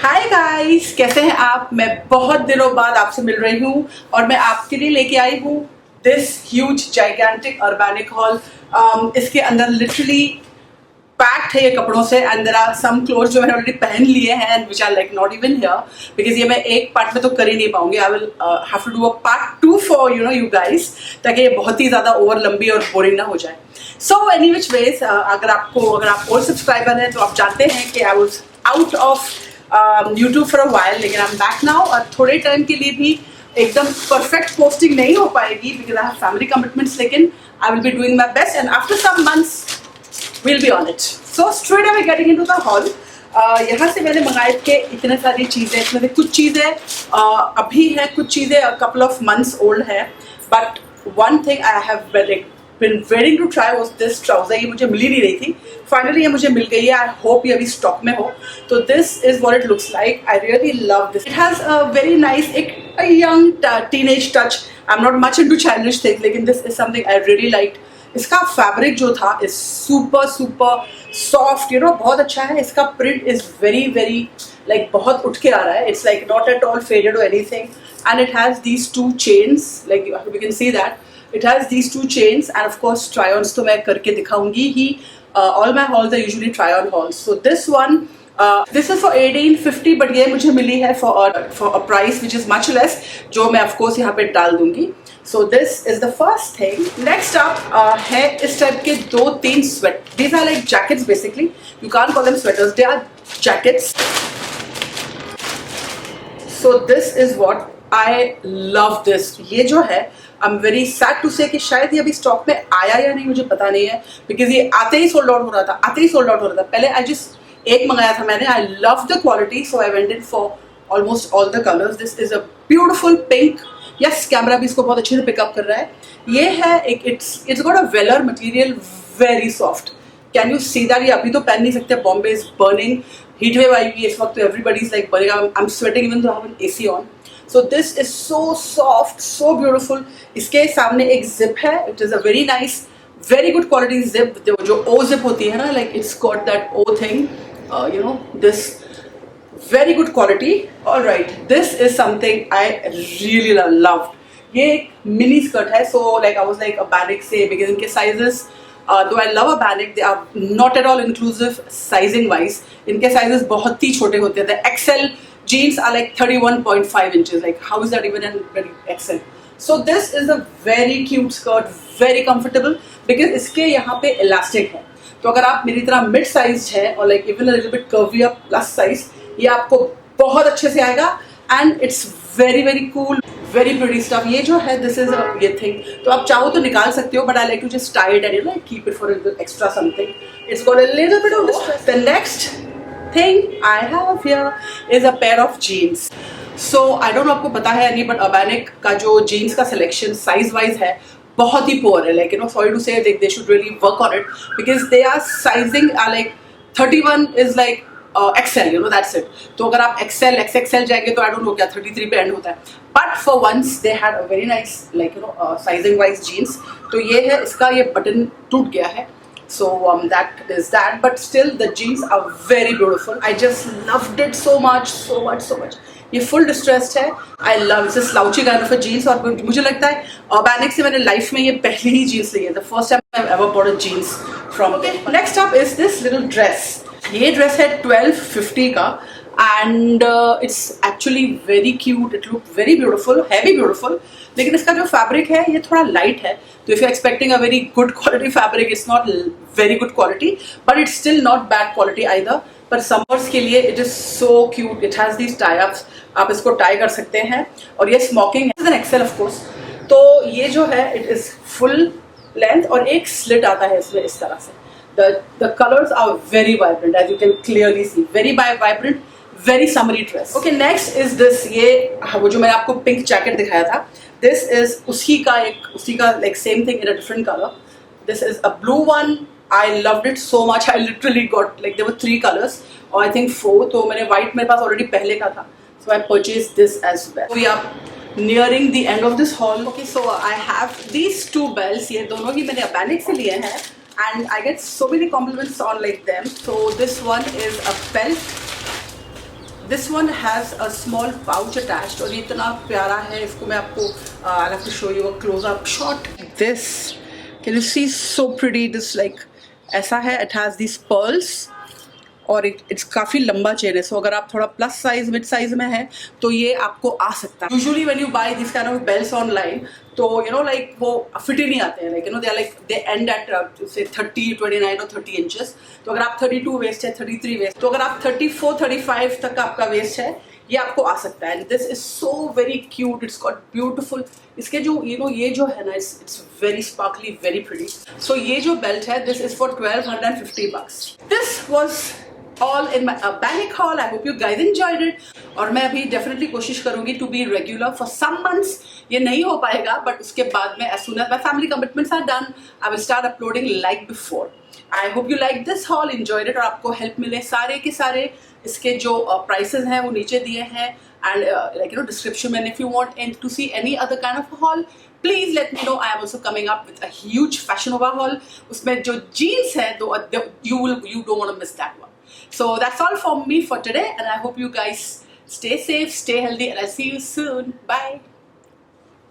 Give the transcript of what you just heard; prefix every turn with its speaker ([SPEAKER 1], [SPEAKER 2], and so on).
[SPEAKER 1] Hi guys, कैसे हैं आप। मैं बहुत दिनों बाद आपसे मिल रही हूँ और मैं आपके लिए लेके आई हूँ this huge gigantic urbanic hall. इसके अंदर लिटरली पैक्ड है ये कपड़ों से and there are some clothes जो मैंने ऑलरेडी पहन लिए हैं and which are like not even here because ये मैं एक पार्ट में तो कर ही नहीं पाऊंगी। I will have to do a part 2 for you guys, ताकि ये बहुत ही ज़्यादा ओवर लंबी और बोरिंग ना हो जाए। सो एनी विच वेज, अगर आप और सब्सक्राइबर हैं तो आप जानते हैं कि I was out of YouTube for a while, लेकिन आई एम बैक नाउ। और थोड़े टाइम के लिए भी एकदम परफेक्ट पोस्टिंग नहीं हो पाएगी because I have family commitments, लेकिन I will be doing my best and after some months we'll be on it. So straight away getting into the haul. यहाँ से मैंने मंगाए थे इतने सारी चीज़ें। इसमें से कुछ चीज़ें अभी है, कुछ चीज़ें a couple of months old है। But one thing I have been waiting to try was this trouser। ये मुझे मिल ही नहीं रही थी, फाइनली ये मुझे मिल गई है। आई होप ये अभी स्टॉक में हो। तो this is what it looks like. I really love this. It has a very nice एक young teenage touch. I am not much into childish things, लेकिन this is something I really like. इसका fabric जो था is super soft, बहुत अच्छा है। इसका print is very very like बहुत उठ के आ रहा है। It's like not at all faded और anything and it has these 2 chains, like you can see that it has these 2 chains and of course try ons तो मैं करके दिखाऊंगी ही। All my hauls are usually try on hauls. So this one this is for 1850, but ये मुझे मिली है for a price which is much less, जो मैं ऑफकोर्स यहाँ पे डाल दूंगी। So this is the first thing. Next up है इस टाइप के 2-3 sweat. These are like jackets basically. You can't call them sweaters. They are jackets. So this is what I love this. ये जो है I'm very sad to say कि शायद ये अभी स्टॉक में आया या नहीं, मुझे पता नहीं है because ये आते ही सोल्ड आउट हो रहा था। पहले I just एक मंगाया था मैंने। I love the quality, so I went in for almost all the colors. This is a beautiful pink. Yes, camera भी इसको बहुत अच्छे से पिकअप कर रहा है। ये है एक it's got a velour material, very soft. Can you see that? ये अभी तो पहन नहीं सकते, Bombay is burning, heat wave आई हुई इस वक्त, तो everybody is like burning. I am sweating even though I have an AC on. So this is so soft, so beautiful. इसके सामने एक जिप है। It is a very nice, very good quality zip, जो ओ zip होती है ना, like it's got that oh thing, this very good quality. All right, this is something I really loved. ये एक mini skirt है, so like I was like a Bannick से, because इनके sizes, though I love a Bannick, they are not at all inclusive sizing wise. इनके sizes बहुत ही छोटे होते हैं। The XL jeans are like 31.5 inches. Like how is that even an XL? So this is a very cute skirt, very comfortable because इसके यहाँ पे elastic है। तो अगर आप मेरी तरह mid sized है और like even a little bit curvy up plus size, ये आपको बहुत अच्छे से आएगा and it's very very cool, very pretty stuff. ये जो है दिस इज ये थिंग, तो आप चाहो तो निकाल सकते हो, but I like to just tie it and keep it for extra something. It's got a little bit of distress. The next thing I have here is a pair of jeans. So I don't know आपको पता है नहीं, but Urbanic का जो jeans का selection size wise है बहुत ही पुअर है। Like sorry to say they should really work on it because they are sizing like 31 is like XL, that's it. तो अगर आप XL XXL जाएंगे तो आई डोंट नो क्या 33 पे एंड होता है, but for once they had a very nice like sizing wise jeans. तो ये है, इसका ये बटन टूट गया है, so that is that, but still the jeans are very beautiful. I just loved it so much. ये फुल डिस्ट्रेस्ड है। I love it's a slouchy kind of a jeans, और मुझे लगता है अर्बैनिक से मैंने लाइफ में ये पहली ही जीन्स ली है। The first time I ever bought a jeans from. Next up is this little dress. ये ड्रेस है 1250 का and it's actually very cute. It look very beautiful, heavy beautiful, लेकिन इसका जो फैब्रिक है ये थोड़ा लाइट है। तो if you expecting a very good quality fabric, it's not very good quality, but it's still not bad quality either. पर summers के लिए it is so cute. It has these tie ups, आप इसको tie कर सकते हैं, और ये स्मोकिंग है, एक्सेल ऑफ कोर्स। तो ये जो है इट इज फुल लेंथ और एक स्लिट आता है इसमें इस तरह से। The colors are very vibrant, as you can clearly see. Very vibrant, very summery dress. Okay, next is this. ये वो जो मैंने आपको पिंक जैकेट दिखाया था, this is उसी का like same thing in a different color. This is a blue one. I loved it so much. I literally got like there were 3 colors, or I think 4. तो मैंने white मेरे पास already पहले का था, so I purchased this as well. We are nearing the end of this haul. Okay, so I have these 2 belts. ये दोनों ही मैंने Bannick से लिए हैं. And I get so many compliments on like them. So this one is a belt this one has a small pouch attached और ये इतना प्यारा है. इसको मैं आपको I have to show you a close up shot. This can you see, so pretty. This like ऐसा है. इट हैज़ दिस पर्ल्स और इट्स काफ़ी लंबा चेन है. सो अगर आप थोड़ा प्लस साइज मिड साइज में है तो ये आपको आ सकता है. Usually when you buy this kind of belts online तो यू नो लाइक वो फिट ही नहीं आते हैं. Like you know they end at say 30, 29 और 30 इंचेस. तो अगर आप 32 वेस्ट है, 33 वेस्ट, तो अगर आप 34, 35 तक आपका वेस्ट है ये आपको आ सकता है. This is so very cute. It's got beautiful. इसके जो यू नो ये जो है ना, it's very sparkly, very pretty. So ये जो बेल्ट है this is for $1250. This was all in my Bangkok haul. I hope you guys enjoyed it. और मैं अभी definitely कोशिश करूँगी to be regular for some months. ये नहीं हो पाएगा but उसके बाद में as soon as my family commitments are done, I will start uploading like before. I hope you like this haul, enjoyed it और आपको help मिले. सारे के सारे इसके जो prices हैं वो नीचे दिए हैं and like you know description में. If you want to see any other kind of haul, please let me know. I am also coming up with a huge Fashion Nova haul. उसमें जो jeans है you don't want to miss that one. So that's all from me for today and I hope you guys stay safe, stay healthy and I'll see you soon. Bye.